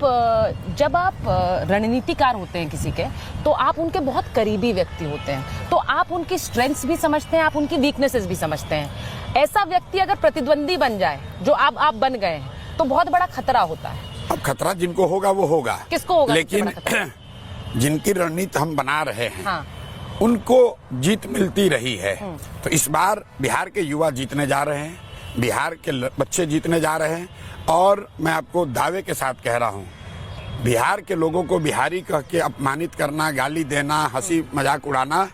जब आप रणनीतिकार होते हैं किसी के, तो आप उनके बहुत करीबी व्यक्ति होते हैं, तो आप उनकी स्ट्रेंथ्स भी समझते हैं, आप उनकी वीकनेसेस भी समझते हैं। ऐसा व्यक्ति अगर प्रतिद्वंदी बन जाए, जो आप बन गए हैं, तो बहुत बड़ा खतरा होता है। अब खतरा जिनको होगा वो होगा। किसको होगा? लेकिन जिनकी रणनीति हम बना रहे हैं, हाँ। उनको जीत मिलती रही है। तो इस बार बिहार के युवा जीतने जा रहे हैं, बिहार के बच्चे जीतने जा रहे हैं, और मैं आपको दावे के साथ कह रहा हूं, बिहार के लोगों को बिहारी कह के अपमानित करना, गाली देना, हंसी मजाक उड़ाना,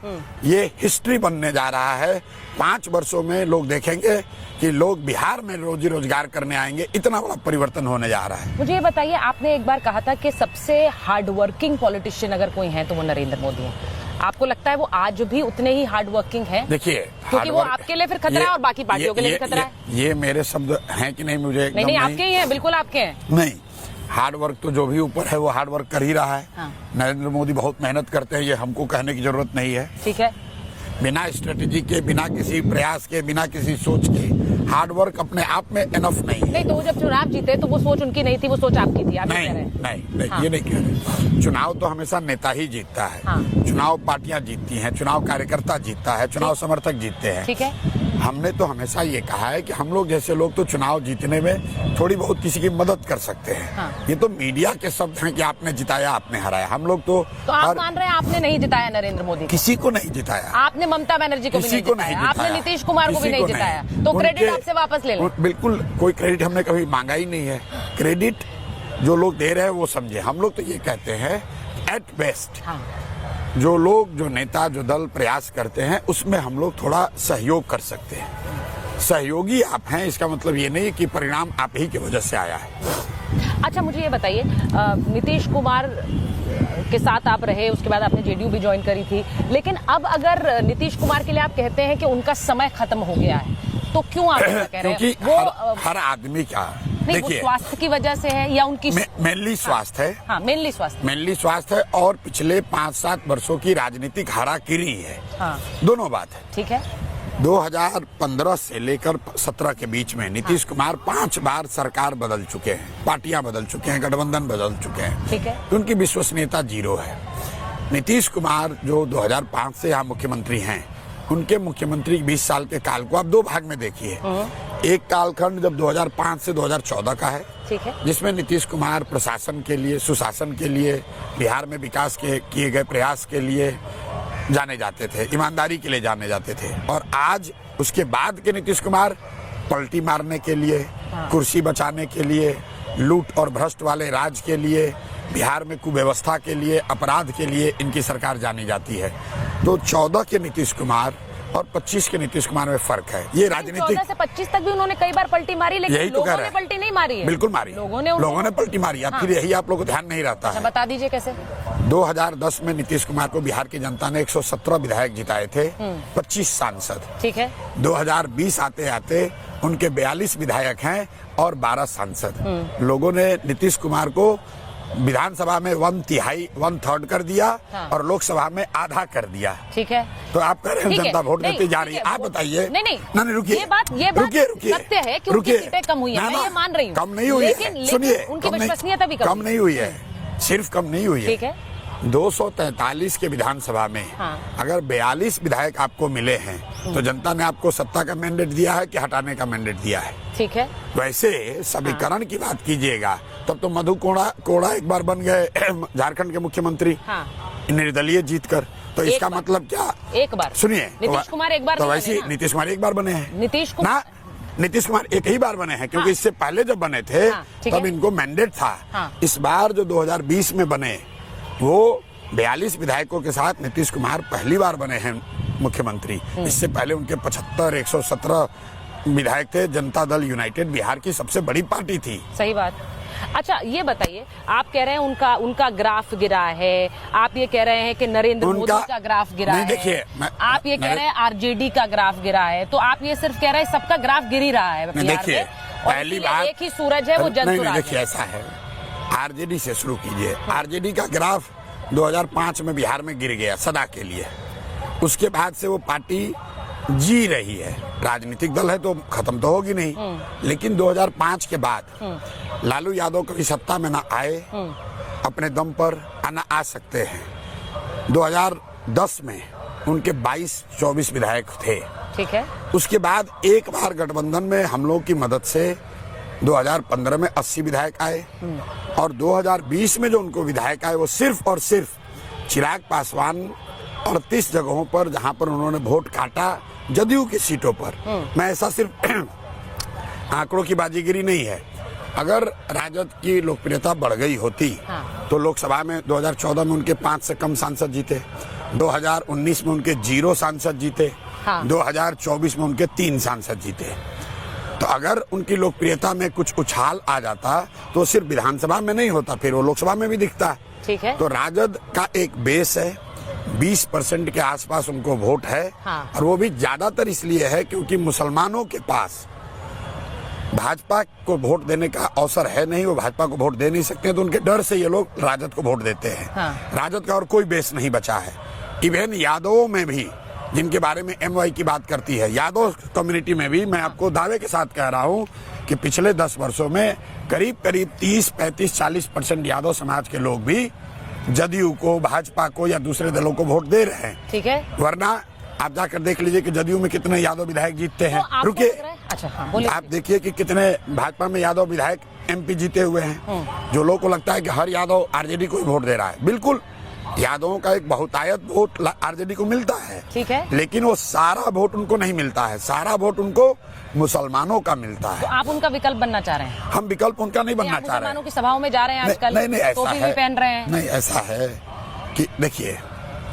ये हिस्ट्री बनने जा रहा है। 5 वर्षों में लोग देखेंगे कि लोग बिहार में रोजी रोजगार करने आएंगे। इतना बड़ा परिवर्तन होने जा रहा है। मुझे ये बताइए, आपने एक बार कहा था कि सबसे हार्ड वर्किंग पॉलिटिशियन अगर कोई है तो वो नरेंद्र मोदी है। आपको लगता है वो आज भी उतने ही हार्ड वर्किंग है? देखिए, क्योंकि वो आपके लिए फिर खतरा है और बाकी पार्टियों के लिए भी खतरा है। ये मेरे शब्द हैं कि नहीं? मुझे नहीं, आपके ही हैं, बिल्कुल आपके हैं। नहीं, हार्ड वर्क तो जो भी ऊपर है वो हार्ड वर्क कर ही रहा है। हाँ। नरेंद्र मोदी बहुत मेहनत करते हैं, ये हमको कहने की जरूरत नहीं है। ठीक है। बिना स्ट्रेटेजी के, बिना किसी प्रयास के, बिना किसी सोच के हार्ड वर्क अपने आप में एनफ नहीं है। नहीं, तो वो जब चुनाव जीते तो वो सोच उनकी नहीं थी, वो सोच आपकी थी। आप नहीं, कह रहे हैं। नहीं, हाँ। ये नहीं कह रहे। चुनाव तो हमेशा नेता ही जीतता है। हाँ। चुनाव पार्टियां जीतती हैं, चुनाव कार्यकर्ता जीतता है, चुनाव समर्थक जीतते हैं। ठीक है। हमने तो हमेशा ये कहा है कि हम लोग जैसे लोग तो चुनाव जीतने में थोड़ी बहुत किसी की मदद कर सकते हैं। हाँ। ये तो मीडिया के शब्द हैं कि आपने जिताया, आपने हराया। हम लोग तो आप मान रहे हैं आपने नहीं जिताया नरेंद्र मोदी को? किसी को नहीं जिताया। आपने ममता बनर्जी को भी नहीं जिताया, आपने नीतीश कुमार को भी नहीं जिताया, तो क्रेडिट आपसे वापस ले लें। बिल्कुल, कोई क्रेडिट हमने कभी मांगा ही नहीं है। क्रेडिट जो लोग दे रहे हैं वो समझे। हम लोग तो ये कहते हैं एट बेस्ट, हाँ। जो लोग, जो नेता, जो दल प्रयास करते हैं उसमें हम लोग थोड़ा सहयोग कर सकते हैं। सहयोगी आप हैं, इसका मतलब ये नहीं कि परिणाम आप ही की वजह से आया है। अच्छा, मुझे ये बताइए, नीतीश कुमार के साथ आप रहे, उसके बाद आपने जेडीयू भी ज्वाइन करी थी, लेकिन अब अगर नीतीश कुमार के लिए आप कहते हैं कि उनका समय खत्म हो गया है, तो क्यों आप ऐसा कह रहे हैं? क्योंकि वो हर आदमी का, नहीं, वो देखिए, स्वास्थ्य की वजह से है या उनकी मेनली स्वास्थ्य है। हाँ, मेनली स्वास्थ्य है, और पिछले 5-7 वर्षों की राजनीतिक हाराकिरी है। हाँ। दोनों बात है। ठीक है। 2015 से लेकर 17 के बीच में नीतीश कुमार 5 बार सरकार बदल चुके हैं, पार्टियां बदल चुके हैं, गठबंधन बदल चुके हैं। ठीक है। उनकी विश्वसनीयता 0 है। नीतीश कुमार जो 2005 से यहाँ मुख्यमंत्री हैं, उनके मुख्यमंत्री 20 साल के काल को आप 2 भाग में देखिए। एक कालखंड जब 2005 से 2014 का है, ठीक है, जिसमें नीतीश कुमार प्रशासन के लिए, सुशासन के लिए, बिहार में विकास के किए गए प्रयास के लिए जाने जाते थे, ईमानदारी के लिए जाने जाते थे। और आज उसके बाद के नीतीश कुमार पलटी मारने के लिए, कुर्सी बचाने के लिए, लूट और भ्रष्ट वाले राज के लिए, बिहार में कुव्यवस्था के लिए, अपराध के लिए इनकी सरकार जानी जाती है। तो 14 के नीतीश कुमार और 25 के नीतीश कुमार में फर्क है। ये राजनीतिक 14 से 25 तक भी उन्होंने कई बार पलटी मारी, लेकिन यही तो लोगों ने पलटी नहीं मारी है। बिल्कुल मारी, लोगों ने पलटी मारी। अब फिर यही आप लोगों को ध्यान नहीं रहता है। बता दीजिए कैसे। 2010 में नीतीश कुमार को बिहार की जनता ने 117 विधायक जिताए थे, 25 सांसद। ठीक है। 2020 आते आते उनके 42 विधायक हैं और 12 सांसद। लोगों ने नीतीश कुमार को विधानसभा में 1/3 कर दिया। हाँ। और लोकसभा में आधा कर दिया। ठीक है। तो आप कह रहे हैं जनता वोट देती जा रही है। आप बताइए। नहीं, रुकिए, ये बात सत्य है कि उनकी सीटें कम हुई है, मैं ये मान रही हूँ। कम नहीं हुई है, सुनिए, उनकी विश्वसनीयता भी कम नहीं हुई है, सिर्फ कम नहीं हुई है। ठीक है। 243 के विधानसभा में अगर 42 विधायक आपको मिले हैं, तो जनता ने आपको सत्ता का मैंडेट दिया है कि हटाने का मैंडेट दिया है? ठीक है। वैसे समीकरण की बात कीजिएगा, तब तो मधु कोड़ा एक बार बन गए झारखंड के मुख्यमंत्री, निर्दलीय जीतकर। तो इसका मतलब क्या? एक बार सुनिए, नीतीश कुमार एक बार, तो वैसे नीतीश कुमार एक बार बने हैं। नीतीश कुमार एक ही बार बने हैं, क्योंकि इससे पहले जब बने थे तब इनको मैंडेट था। इस बार जो 2020 में बने, वो 42 विधायकों के साथ नीतीश कुमार पहली बार बने हैं मुख्यमंत्री। इससे पहले उनके 75, 117 विधायक थे। जनता दल यूनाइटेड बिहार की सबसे बड़ी पार्टी थी। सही बात। अच्छा, ये बताइए, आप कह रहे हैं उनका ग्राफ गिरा है, आप ये कह रहे हैं कि नरेंद्र मोदी का ग्राफ गिरा है, देखिए, आप ये कह रहे हैं आरजेडी का ग्राफ गिरा है, तो आप ये सिर्फ कह रहे हैं सबका ग्राफ गिर ही रहा है बिहार में, पहली बात एक ही सूरज है, वो जनसुराज है। देखिए, ऐसा है, आरजेडी से शुरू कीजिए। आरजेडी का ग्राफ 2005 में बिहार में गिर गया सदा के लिए। उसके बाद से वो पार्टी जी रही है, राजनीतिक दल है तो खत्म तो होगी नहीं, लेकिन 2005 के बाद लालू यादव कभी सत्ता में ना आए अपने दम पर, ना आ सकते हैं। 2010 में उनके 22-24 विधायक थे। ठीक है। उसके बाद एक बार गठबंधन में हम लोग की मदद से 2015 में 80 विधायक आए, और 2020 में जो उनको विधायक आए वो सिर्फ और सिर्फ चिराग पासवान 38 जगहों पर, जहां पर उन्होंने वोट काटा जदयू की सीटों पर। मैं ऐसा सिर्फ आंकड़ों की बाजीगिरी नहीं है। अगर राजद की लोकप्रियता बढ़ गई होती तो लोकसभा में 2014 में उनके 5 से कम सांसद जीते, 2019 में उनके 0 सांसद जीते, 2024 में उनके 3 सांसद जीते। तो अगर उनकी लोकप्रियता में कुछ उछाल आ जाता तो सिर्फ विधानसभा में नहीं होता, फिर वो लोकसभा में भी दिखता। ठीक है। तो राजद का एक बेस है, 20% के आसपास उनको वोट है। और वो भी ज्यादातर इसलिए है क्योंकि मुसलमानों के पास भाजपा को वोट देने का अवसर है नहीं, वो भाजपा को वोट दे नहीं सकते, तो उनके डर से ये लोग राजद को वोट देते हैं। राजद का और कोई बेस नहीं बचा है। इवन यादवों में भी, जिनके बारे में एमवाई की बात करती है, यादव कम्युनिटी में भी मैं आपको दावे के साथ कह रहा हूँ कि पिछले 10 वर्षों में करीब 30, 35, 40% यादव समाज के लोग भी जदयू को, भाजपा को या दूसरे दलों को वोट दे रहे हैं। ठीक है। वरना आप जाकर देख लीजिए कि जदयू में कितने यादव विधायक जीतते हैं। तो रुकिए, अच्छा हाँ, बोलिए। आप देखिए कि कितने भाजपा में यादव विधायक एमपी जीते हुए हैं। जो लोग को लगता है कि हर यादव आरजेडी को ही वोट दे रहा है, बिल्कुल यादवों का एक बहुतायत वोट आरजेडी को मिलता है। ठीक है। लेकिन वो सारा वोट उनको नहीं मिलता है, सारा वोट उनको मुसलमानों का मिलता है। तो आप उनका विकल्प बनना चाह रहे हैं? हम विकल्प उनका नहीं बनना चाह रहे हैं। मुसलमानों की सभाओं में जा रहे हैं आजकल? नहीं, ऐसा टोपी है, भी पहन रहे हैं। नहीं, ऐसा है कि देखिए,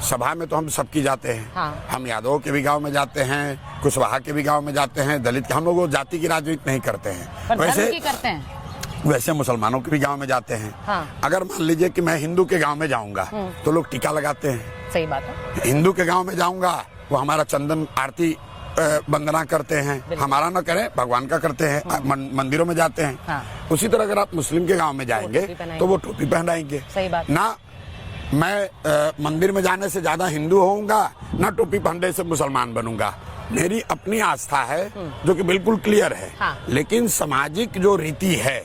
सभा में तो हम सबकी जाते हैं। हम यादवों के भी गांव में जाते हैं, कुशवाहा के भी गांव में जाते हैं, दलित के, हम लोग जाति की राजनीति नहीं करते हैं। वैसे की करते हैं। वैसे मुसलमानों के भी गांव में जाते हैं। अगर मान लीजिए कि मैं हिंदू के गांव में जाऊंगा तो लोग टीका लगाते हैं। सही बात है। हिंदू के गांव में जाऊंगा, वो हमारा चंदन आरती वंदना करते हैं, हमारा न करें भगवान का करते हैं, मंदिरों में जाते हैं। उसी तरह अगर आप मुस्लिम के गांव में जाएंगे तो वो टोपी पहनाएंगे। सही बात ना। मैं मंदिर में जाने से ज्यादा हिंदू होऊंगा, ना टोपी पहनने से मुसलमान बनूंगा। मेरी अपनी आस्था है जो कि बिल्कुल क्लियर है। लेकिन सामाजिक जो रीति है,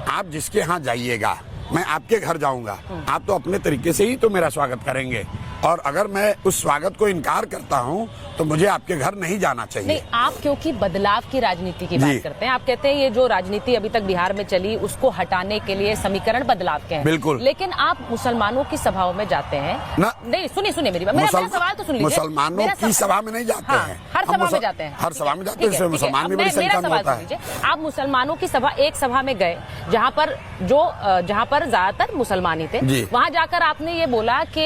आप जिसके यहाँ जाइएगा, मैं आपके घर जाऊंगा, आप तो अपने तरीके से ही तो मेरा स्वागत करेंगे, और अगर मैं उस स्वागत को इनकार करता हूं तो मुझे आपके घर नहीं जाना चाहिए। नहीं, आप क्योंकि बदलाव की राजनीति की बात करते हैं, आप कहते हैं ये जो राजनीति अभी तक बिहार में चली उसको हटाने के लिए समीकरण बदलाव के हैं। बिल्कुल। लेकिन आप मुसलमानों की सभाओं में जाते हैं ना? नहीं, सुनिए मेरी बात, मेरा सवाल तो सुन लीजिए। मुसलमानों की सभा में नहीं जाते हैं, हर सभा में जाते हैं। हर सभा में जाते हैं, मुसलमान भी बड़ी संख्या में होता है। आप मुसलमानों की सभा, एक सभा में गए जहाँ पर ज्यादातर मुसलमान ही थे, वहाँ जाकर आपने ये बोला कि